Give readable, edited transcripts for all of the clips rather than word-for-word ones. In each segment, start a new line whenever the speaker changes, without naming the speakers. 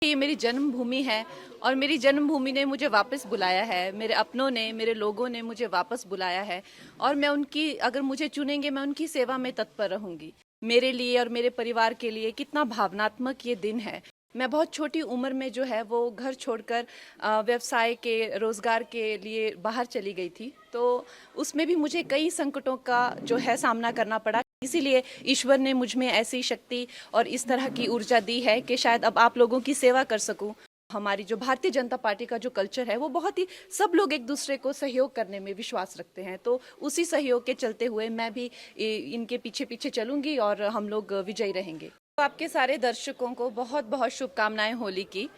ये मेरी जन्मभूमि है और मेरी जन्मभूमि ने मुझे वापस बुलाया है। मेरे अपनों ने, मेरे लोगों ने मुझे वापस बुलाया है और मैं उनकी, अगर मुझे चुनेंगे, मैं उनकी सेवा में तत्पर रहूंगी। मेरे लिए और मेरे परिवार के लिए कितना भावनात्मक ये दिन है। मैं बहुत छोटी उम्र में जो है वो घर छोड़कर व्यवसाय के, रोजगार के लिए बाहर चली गई थी। तो उसमें भी मुझे कई संकटों का जो है सामना करना पड़ा। इसीलिए ईश्वर ने मुझ में ऐसी शक्ति और इस तरह की ऊर्जा दी है कि शायद अब आप लोगों की सेवा कर सकूं। हमारी जो भारतीय जनता पार्टी का जो कल्चर है वो बहुत ही, सब लोग एक दूसरे को सहयोग करने में विश्वास रखते हैं। तो उसी सहयोग के चलते हुए मैं भी इनके पीछे पीछे चलूंगी और हम लोग विजयी रहेंगे। तो आपके सारे दर्शकों को बहुत बहुत शुभकामनाएं होली की।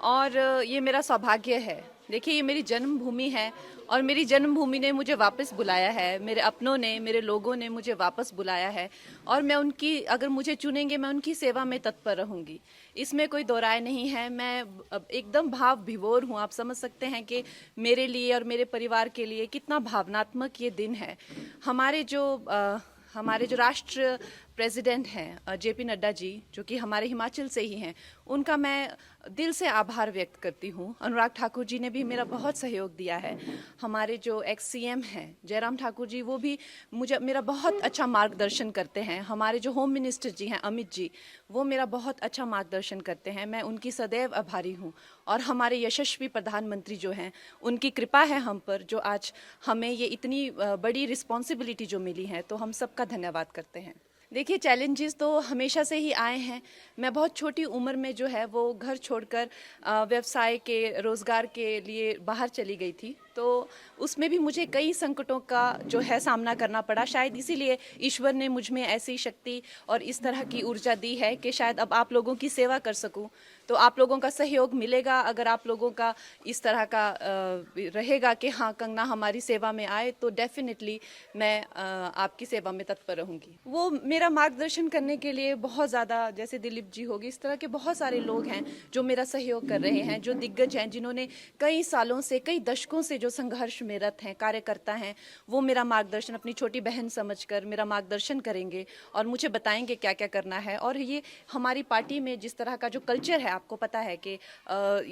और ये मेरा सौभाग्य है। देखिए, ये मेरी जन्मभूमि है और मेरी जन्मभूमि ने मुझे वापस बुलाया है। मेरे अपनों ने, मेरे लोगों ने मुझे वापस बुलाया है और मैं उनकी, अगर मुझे चुनेंगे, मैं उनकी सेवा में तत्पर रहूंगी। इसमें कोई दो राय नहीं है। मैं एकदम भाव विभोर हूँ। आप समझ सकते हैं कि मेरे लिए और मेरे परिवार के लिए कितना भावनात्मक ये दिन है। हमारे जो राष्ट्र प्रेसिडेंट हैं जेपी नड्डा जी, जो कि हमारे हिमाचल से ही हैं, उनका मैं दिल से आभार व्यक्त करती हूँ। अनुराग ठाकुर जी ने भी मेरा बहुत सहयोग दिया है। हमारे जो एक्स सीएम हैं जयराम ठाकुर जी, वो भी मेरा बहुत अच्छा मार्गदर्शन करते हैं। हमारे जो होम मिनिस्टर जी हैं अमित जी, वो मेरा बहुत अच्छा मार्गदर्शन करते हैं। मैं उनकी सदैव आभारी हूँ। और हमारे यशस्वी प्रधानमंत्री जो हैं, उनकी कृपा है हम पर, जो आज हमें ये इतनी बड़ी रिस्पॉन्सिबिलिटी जो मिली है, तो हम सबका धन्यवाद करते हैं। देखिए, चैलेंजेस तो हमेशा से ही आए हैं। मैं बहुत छोटी उम्र में जो है वो घर छोड़कर व्यवसाय के, रोजगार के लिए बाहर चली गई थी। तो उसमें भी मुझे कई संकटों का जो है सामना करना पड़ा। शायद इसीलिए ईश्वर ने मुझ में ऐसी शक्ति और इस तरह की ऊर्जा दी है कि शायद अब आप लोगों की सेवा कर सकूं। तो आप लोगों का सहयोग मिलेगा। अगर आप लोगों का इस तरह का रहेगा कि हाँ, कंगना हमारी सेवा में आए, तो डेफिनेटली मैं आपकी सेवा में तत्पर रहूंगी। वो मेरा मार्गदर्शन करने के लिए बहुत ज़्यादा, जैसे दिलीप जी होगी, इस तरह के बहुत सारे लोग हैं जो मेरा सहयोग कर रहे हैं, जो दिग्गज हैं, जिन्होंने कई सालों से, कई दशकों से जो संघर्ष में रत हैं, कार्यकर्ता हैं, वो मेरा मार्गदर्शन अपनी छोटी बहन समझकर मेरा मार्गदर्शन करेंगे और मुझे बताएंगे क्या क्या करना है। और ये हमारी पार्टी में जिस तरह का जो कल्चर है, आपको पता है कि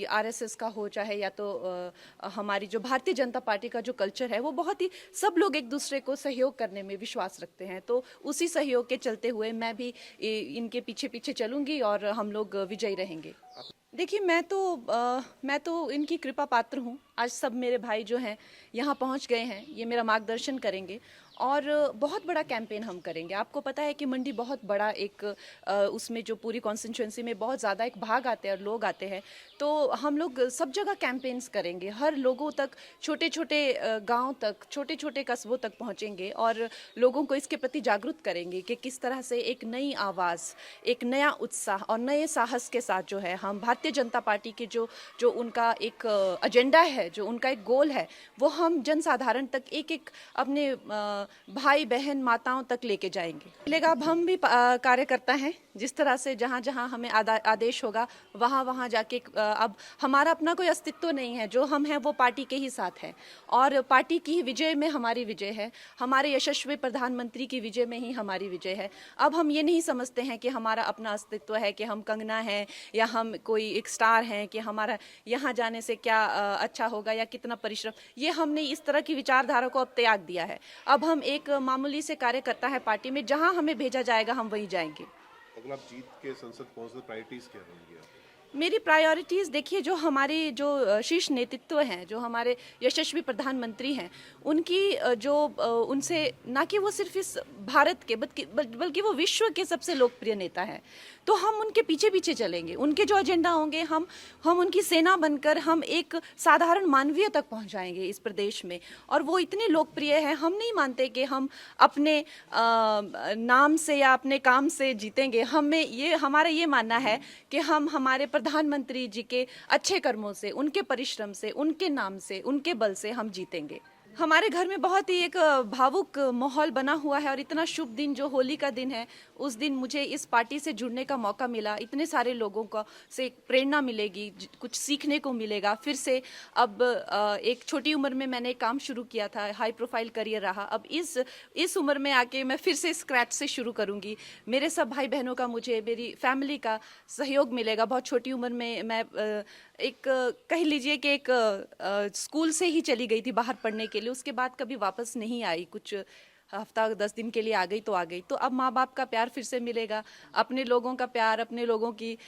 आरएसएस का हो चाहे या तो हमारी जो भारतीय जनता पार्टी का जो कल्चर है, वो बहुत ही, सब लोग एक दूसरे को सहयोग करने में विश्वास रखते हैं। तो उसी सहयोग के चलते हुए मैं भी इनके पीछे पीछे चलूंगी और हम लोग विजयी रहेंगे। देखिए, मैं तो इनकी कृपा पात्र हूँ। आज सब मेरे भाई जो हैं यहाँ पहुँच गए हैं, ये मेरा मार्गदर्शन करेंगे और बहुत बड़ा कैंपेन हम करेंगे। आपको पता है कि मंडी बहुत बड़ा एक उसमें जो पूरी कॉन्स्टिट्यूंसी में बहुत ज़्यादा एक भाग आते हैं और लोग आते हैं। तो हम लोग सब जगह कैंपेन्स करेंगे, हर लोगों तक, छोटे छोटे गांव तक, छोटे छोटे कस्बों तक पहुंचेंगे और लोगों को इसके प्रति जागरूक करेंगे कि किस तरह से एक नई आवाज़, एक नया उत्साह और नए साहस के साथ जो है हम भारतीय जनता पार्टी के जो उनका एक एजेंडा है, जो उनका एक गोल है, वो हम जनसाधारण तक, एक एक अपने भाई बहन माताओं तक लेके जाएंगे। मिलेगा, अब हम भी कार्यकर्ता हैं। जिस तरह से जहाँ जहाँ हमें आदेश होगा, वहाँ वहाँ जाके अब हमारा अपना कोई अस्तित्व नहीं है। जो हम हैं वो पार्टी के ही साथ हैं और पार्टी की विजय में हमारी विजय है। हमारे यशस्वी प्रधानमंत्री की विजय में ही हमारी विजय है। अब हम ये नहीं समझते हैं कि हमारा अपना अस्तित्व है, कि हम कंगना हैं या हम कोई एक स्टार हैं, कि हमारा यहाँ जाने से क्या अच्छा होगा या कितना परिश्रम। ये हमने इस तरह की विचारधारा को अब त्याग दिया है। अब हम एक मामूली से कार्यकर्ता है पार्टी में, जहां हमें भेजा जाएगा हम वहीं जाएंगे।
अगर आप जीत के संसद पहुंचते, प्रायोरिटीज क्या रहेंगी?
मेरी प्रायोरिटीज़ देखिए, जो हमारे जो शीर्ष नेतृत्व हैं, जो हमारे यशस्वी प्रधानमंत्री हैं, उनकी उनसे ना कि वो सिर्फ इस भारत के बल्कि वो विश्व के सबसे लोकप्रिय नेता हैं। तो हम उनके पीछे पीछे चलेंगे। उनके जो एजेंडा होंगे, हम उनकी सेना बनकर हम एक साधारण मानवीय तक पहुंचाएंगे इस प्रदेश में। और वो इतने लोकप्रिय हैं, हम नहीं मानते कि हम अपने नाम से या अपने काम से जीतेंगे। हमारा ये मानना है कि हम हमारे प्रधानमंत्री जी के अच्छे कर्मों से, उनके परिश्रम से, उनके नाम से, उनके बल से हम जीतेंगे। हमारे घर में बहुत ही एक भावुक माहौल बना हुआ है और इतना शुभ दिन जो होली का दिन है, उस दिन मुझे इस पार्टी से जुड़ने का मौका मिला। इतने सारे लोगों को से एक प्रेरणा मिलेगी, कुछ सीखने को मिलेगा। फिर से अब एक छोटी उम्र में मैंने एक काम शुरू किया था, हाई प्रोफाइल करियर रहा। अब इस उम्र में आके मैं फिर से स्क्रैच से शुरू करूंगी। मेरे सब भाई बहनों का, मुझे मेरी फैमिली का सहयोग मिलेगा। बहुत छोटी उम्र में मैं एक कह लीजिए कि एक स्कूल से ही चली गई थी बाहर पढ़ने के लिए, उसके बाद कभी वापस नहीं आई। कुछ हफ्ता 10 दिन के लिए आ गई तो आ गई। तो अब माँ बाप का प्यार फिर से मिलेगा, अपने लोगों का प्यार, अपने लोगों की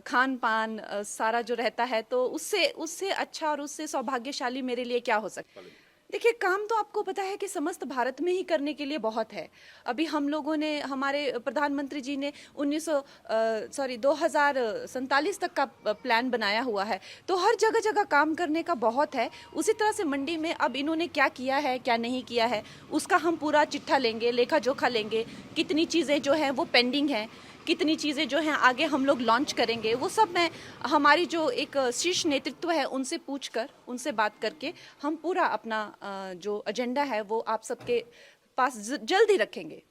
खान पान सारा जो रहता है, तो उससे उससे अच्छा और उससे सौभाग्यशाली मेरे लिए क्या हो सकता है। देखिए, काम तो आपको पता है कि समस्त भारत में ही करने के लिए बहुत है। अभी हम लोगों ने, हमारे प्रधानमंत्री जी ने 2047 तक का प्लान बनाया हुआ है, तो हर जगह जगह काम करने का बहुत है। उसी तरह से मंडी में अब इन्होंने क्या किया है, क्या नहीं किया है, उसका हम पूरा चिट्ठा लेंगे, लेखा जोखा लेंगे। कितनी चीज़ें जो हैं वो पेंडिंग हैं, कितनी चीज़ें जो हैं आगे हम लोग लॉन्च करेंगे, वो सब मैं, हमारी जो एक शीर्ष नेतृत्व है उनसे पूछकर, उनसे बात करके हम पूरा अपना जो एजेंडा है वो आप सबके पास जल्द ही रखेंगे।